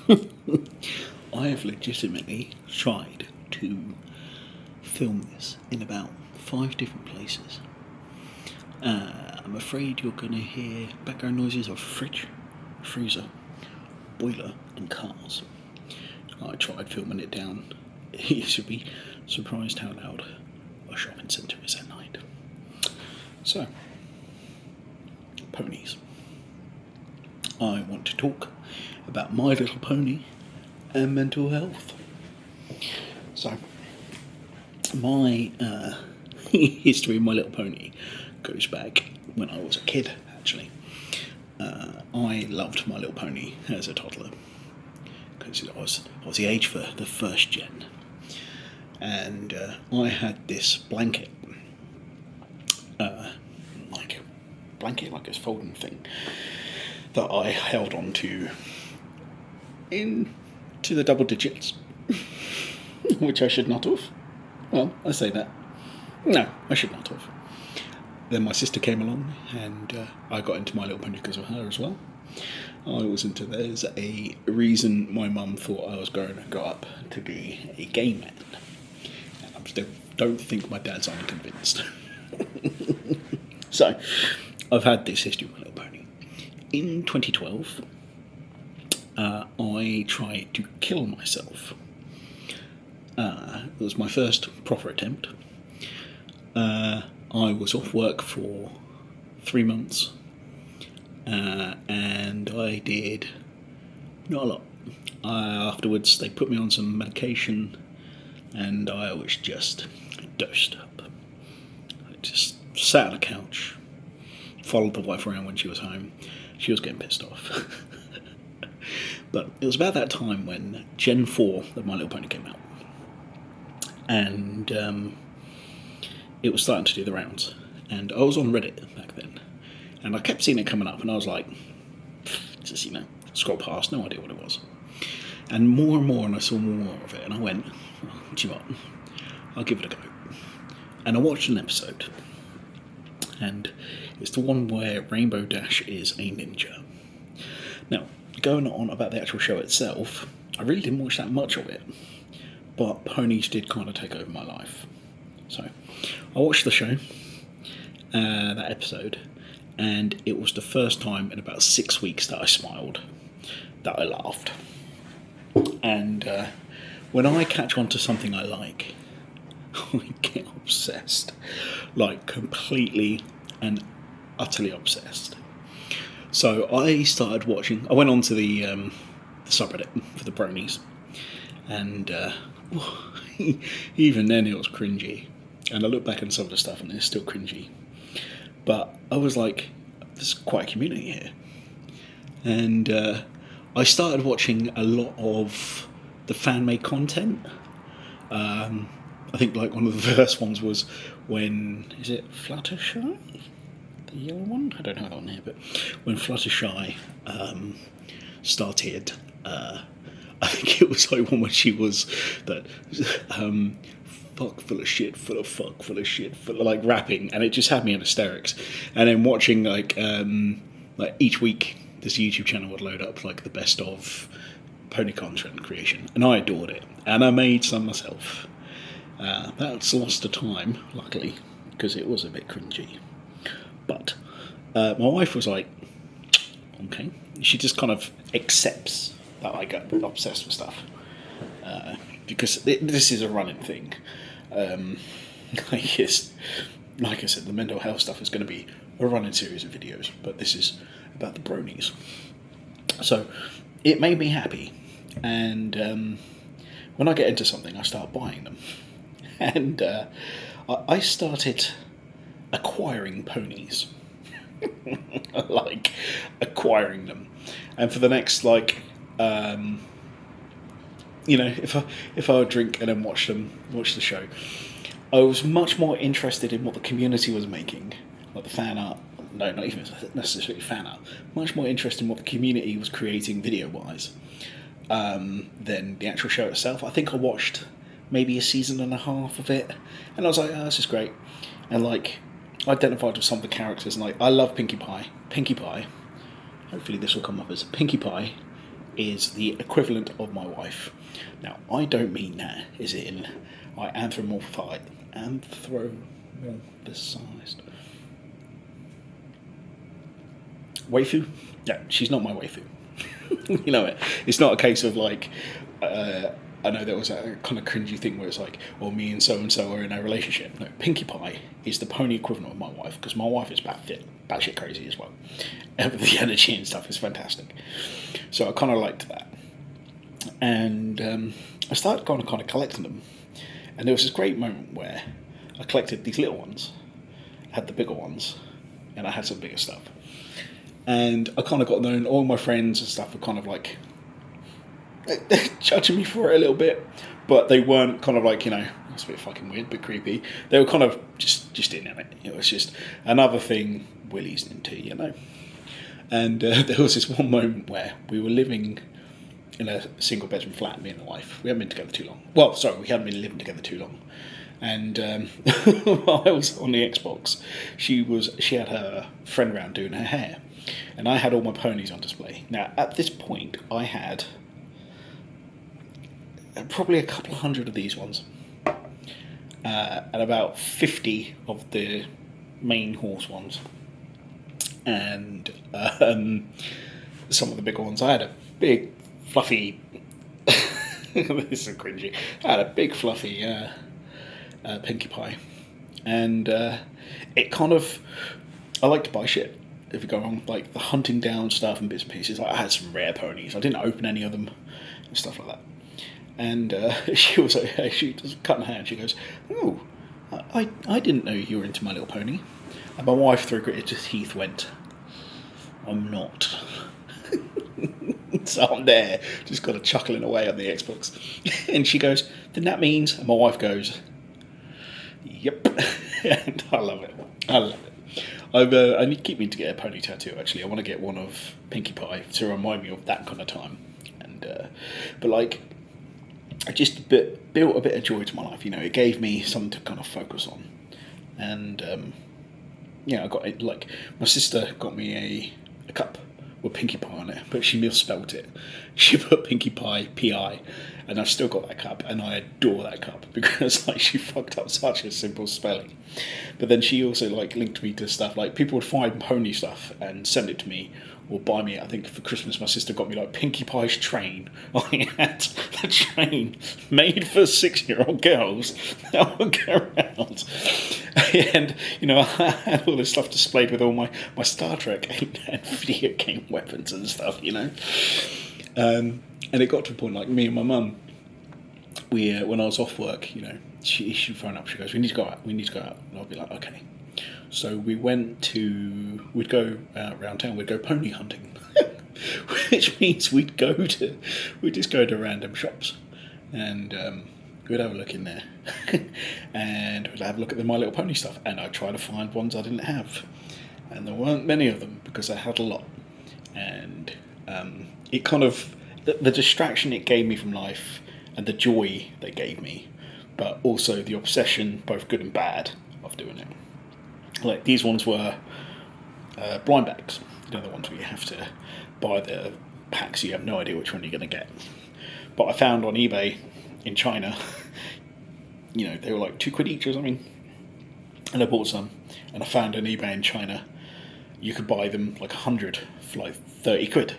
I have legitimately tried to film this in about 5 different places. I'm afraid you're going to hear background noises of fridge, freezer, boiler and cars. I tried filming it down. You should be surprised how loud a shopping centre is at night. So, ponies. I want to talk about My Little Pony and mental health. So, my history of My Little Pony goes back when I was a kid, actually. I loved My Little Pony as a toddler because I was the age for the first gen, and I had this blanket, like this folding thing that I held on to into the double digits, which I should not have. Well, I say that. No, I should not have. Then my sister came along, and I got into My Little Pony because of her as well. I was into there's a reason my mum thought I was going to grow up to be a gay man. And I still don't think my dad's unconvinced. So, I've had this history with My Little Pony. In 2012, I tried to kill myself. It was my first proper attempt. I was off work for 3 months, and I did not a lot. Afterwards, they put me on some medication, and I was just dosed up. I just sat on the couch, followed the wife around when she was home. She was getting pissed off. But it was about that time when Gen 4 of My Little Pony came out. And it was starting to do the rounds. And I was on Reddit back then. And I kept seeing it coming up, and I was like, just, scroll past, no idea what it was. And more, and I saw more of it, and I went, oh, do you know what? I'll give it a go. And I watched an episode. And it's the one where Rainbow Dash is a ninja. Now, going on about the actual show itself, I really didn't watch that much of it. But ponies did kind of take over my life. So, I watched the show, that episode, and it was the first time in about 6 weeks that I smiled, that I laughed. And when I catch on to something I like, I get obsessed. Like, completely and utterly obsessed. So I started watching, I went on to the subreddit for the bronies, and even then it was cringy. And I look back at some of the stuff and it's still cringy. But I was like, there's quite a community here. And I started watching a lot of the fan-made content. I think like one of the first ones was when, is it Fluttershy? The yellow one? I don't know that one here, but when Fluttershy started, I think it was like one where she was that fuck full of shit, full of fuck, full of shit, full of, like rapping, and it just had me in hysterics. And then watching like each week this YouTube channel would load up like the best of pony content creation, and I adored it, and I made some myself. That's lost to time, luckily, because it was a bit cringy. But my wife was like, okay. She just kind of accepts that I get obsessed with stuff. Because this is a running thing. Like I said, the mental health stuff is going to be a running series of videos, but this is about the bronies. So it made me happy. And when I get into something, I start buying them. And I started acquiring ponies. Like, acquiring them. And for the next, like, if I would drink and then watch the show, I was much more interested in what the community was making, like the fan art. No, not even necessarily fan art. Much more interested in what the community was creating video-wise than the actual show itself. I think I watched maybe a season and a half of it, and I was like, oh, this is great. And like, I identified with some of the characters, and like, I love Pinkie Pie. Hopefully this will come up as Pinkie Pie is the equivalent of my wife. Now, I don't mean that as in I anthropomorphized. Waifu? Yeah, she's not my waifu. You know it. It's not a case of like, I know there was a kind of cringy thing where it's like, well, me and so are in a relationship. No, Pinkie Pie is the pony equivalent of my wife, because my wife is batshit crazy as well. And the energy and stuff is fantastic. So I kind of liked that. And I started kind of collecting them. And there was this great moment where I collected these little ones, had the bigger ones, and I had some bigger stuff. And I kind of got known, all my friends and stuff were kind of like judging me for it a little bit, but they weren't kind of like, you know, it's a bit fucking weird, a bit creepy. They were kind of just in it. It was just another thing Willie's into, you know. And there was this one moment where we were living in a single bedroom flat, me and the wife. We hadn't been together too long. Well, sorry, we hadn't been living together too long. And while I was on the Xbox, she had her friend round doing her hair, and I had all my ponies on display. Now, at this point, I had probably a couple of hundred of these ones, and about 50 of the main horse ones, and some of the bigger ones. I had a big, fluffy... this is cringy. I had a big, fluffy Pinkie Pie, and it kind of... I like to buy shit. If you go on like the hunting down stuff and bits and pieces, like I had some rare ponies. I didn't open any of them and stuff like that. And she just cut in her hand. She goes, "Oh, I didn't know you were into My Little Pony." And my wife, through gritted teeth, went, "I'm not." So I'm there, just kind of chuckling away on the Xbox. And she goes, "Then that means," and my wife goes, "Yep." And I love it. I love it. I need to keep me to get a pony tattoo. Actually, I want to get one of Pinkie Pie to remind me of that kind of time. And but like, I just built a bit of joy to my life. You know, it gave me something to kind of focus on. And yeah, I got it. Like, my sister got me a cup with Pinkie Pie on it, but she misspelt it. She put Pinkie Pie P-I, and I've still got that cup, and I adore that cup because like she fucked up such a simple spelling. But then she also like linked me to stuff like people would find pony stuff and send it to me or buy me. I think for Christmas my sister got me like Pinkie Pie's train. I had the train made for 6-year-old girls that would go around. And you know, I had all this stuff displayed with all my Star Trek and video game weapons and stuff, you know. And it got to a point like me and my mum, we when I was off work, you know, she'd phone up, she goes, we need to go out, and I'll be like, okay. So we'd go around town, we'd go pony hunting, which means we'd just go to random shops, and we'd have a look in there, and we'd have a look at the My Little Pony stuff, and I'd try to find ones I didn't have, and there weren't many of them because I had a lot, and it kind of, the distraction it gave me from life, and the joy they gave me, but also the obsession, both good and bad, of doing it. Like, these ones were blind bags. You know, the ones where you have to buy the packs, so you have no idea which one you're going to get. But I found on eBay in China, you know, they were like £2 each or something, and I bought some. And I found on eBay in China, you could buy them like 100 for like £30.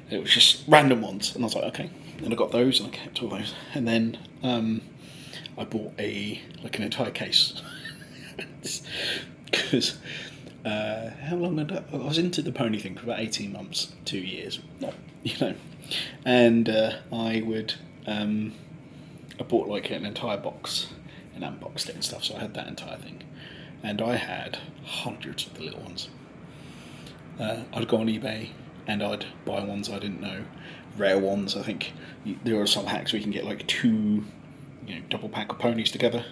It was just random ones, and I was like, okay. And I got those, and I kept all those. And then I bought an entire case. Because how long I was into the pony thing for about 18 months, 2 years, not, you know. And I bought like an entire box and unboxed it and stuff, so I had that entire thing. And I had hundreds of the little ones. I'd go on eBay and I'd buy ones I didn't know, rare ones. I think there are some hacks where you can get like 2, you know, double pack of ponies together.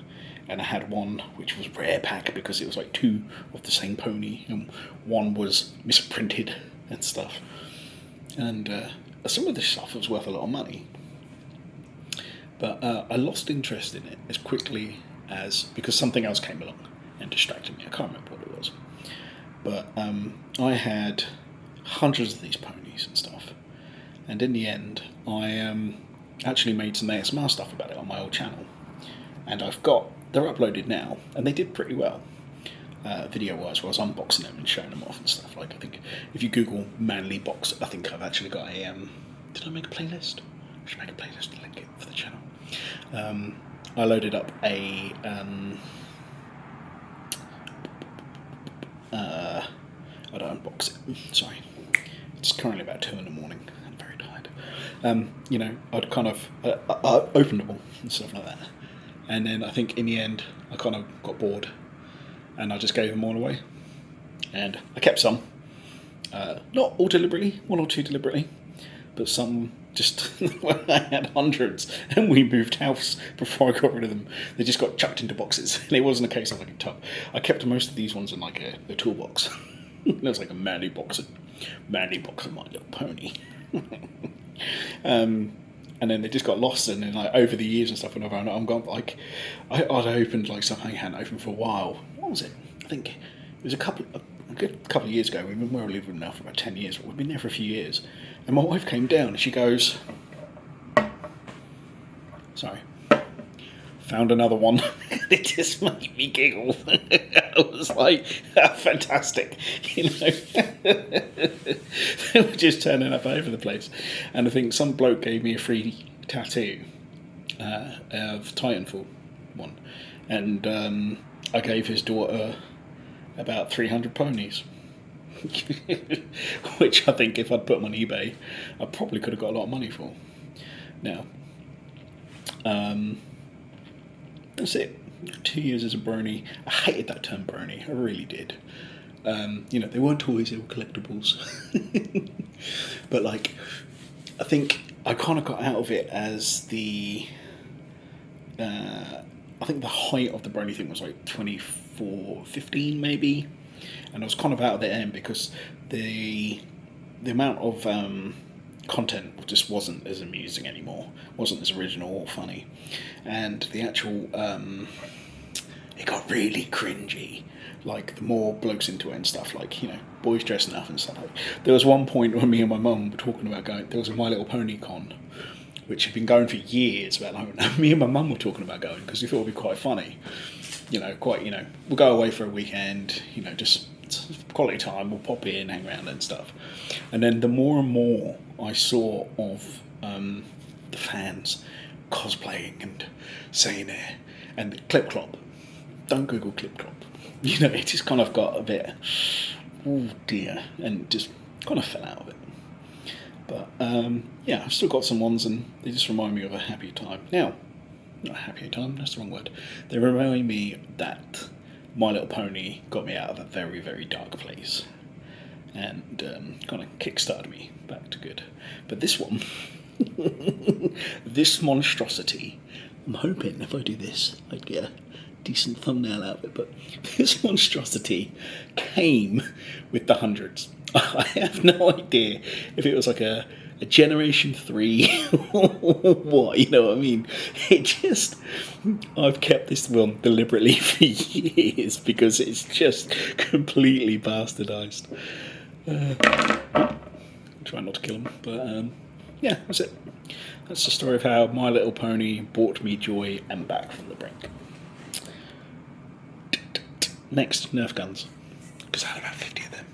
And I had one which was rare pack because it was like 2 of the same pony, and one was misprinted and stuff. And some of this stuff was worth a lot of money. But I lost interest in it as quickly as, because something else came along and distracted me. I can't remember what it was. But I had hundreds of these ponies and stuff. And in the end, I actually made some ASMR stuff about it on my old channel, and they're uploaded now, and they did pretty well. Video-wise, where I was unboxing them and showing them off and stuff. Like, I think if you Google manly box, I think I've actually got a. Did I make a playlist? I should make a playlist to link it for the channel. I loaded up a. I don't unbox it. Sorry, it's currently about 2 in the morning. I'm very tired. I'd kind of I opened them all and stuff like that, and then I think in the end I kind of got bored. And I just gave them all away. And I kept some. Not all deliberately, 1 or 2 deliberately. But some just, when I had hundreds and we moved house before I got rid of them, they just got chucked into boxes. And it wasn't a case of like a tub. I kept most of these ones in like a toolbox. It was like a manly box of My Little Pony. And then they just got lost, and then like over the years and stuff, and I'm gone. Like, I'd opened like something I hadn't opened for a while. What was it? I think it was a good couple of years ago. We've been living now for about 10 years. But we've been there for a few years, and my wife came down and she goes, "Sorry, found another one." It just made me giggle. I was like, fantastic, They were just turning up over the place. And I think some bloke gave me a free tattoo of Titanfall one, and I gave his daughter about 300 ponies. Which I think if I'd put them on eBay, I probably could have got a lot of money for. Now, that's it. 2 years as a brony. I hated that term brony. I really did. They weren't toys, they were collectibles. But like, I think I kind of got out of it as I think the height of the brony thing was like 15 maybe. And I was kind of out of the end because the amount of content just wasn't as amusing anymore, wasn't as original or funny, and the actual it got really cringy. Like, the more blokes into it and stuff, like, boys dressing up and stuff. Like, there was one point when me and my mum were talking about going. There was a My Little Pony con, which had been going for years. But me and my mum were talking about going because we thought it'd be quite funny. We'll go away for a weekend. Just quality time. We'll pop in, hang around and stuff. And then the more and more I saw of the fans cosplaying and saying it, and Clip Clop. Don't Google Clip Clop. It just kind of got a bit, oh dear, and just kind of fell out of it. But I've still got some ones, and they just remind me of a happier time. Now, not a happier time, that's the wrong word. They remind me that My Little Pony got me out of a very, very dark place, and kind of kickstarted me back to good. But this one, this monstrosity, I'm hoping if I do this, I'd get a decent thumbnail out of it, but this monstrosity came with the hundreds. I have no idea if it was like a Generation 3 or what, I mean? I've kept this one deliberately for years because it's just completely bastardized. Try not to kill him, but that's it. That's the story of how My Little Pony brought me joy and back from the brink. Next, Nerf guns, because I had about 50 of them.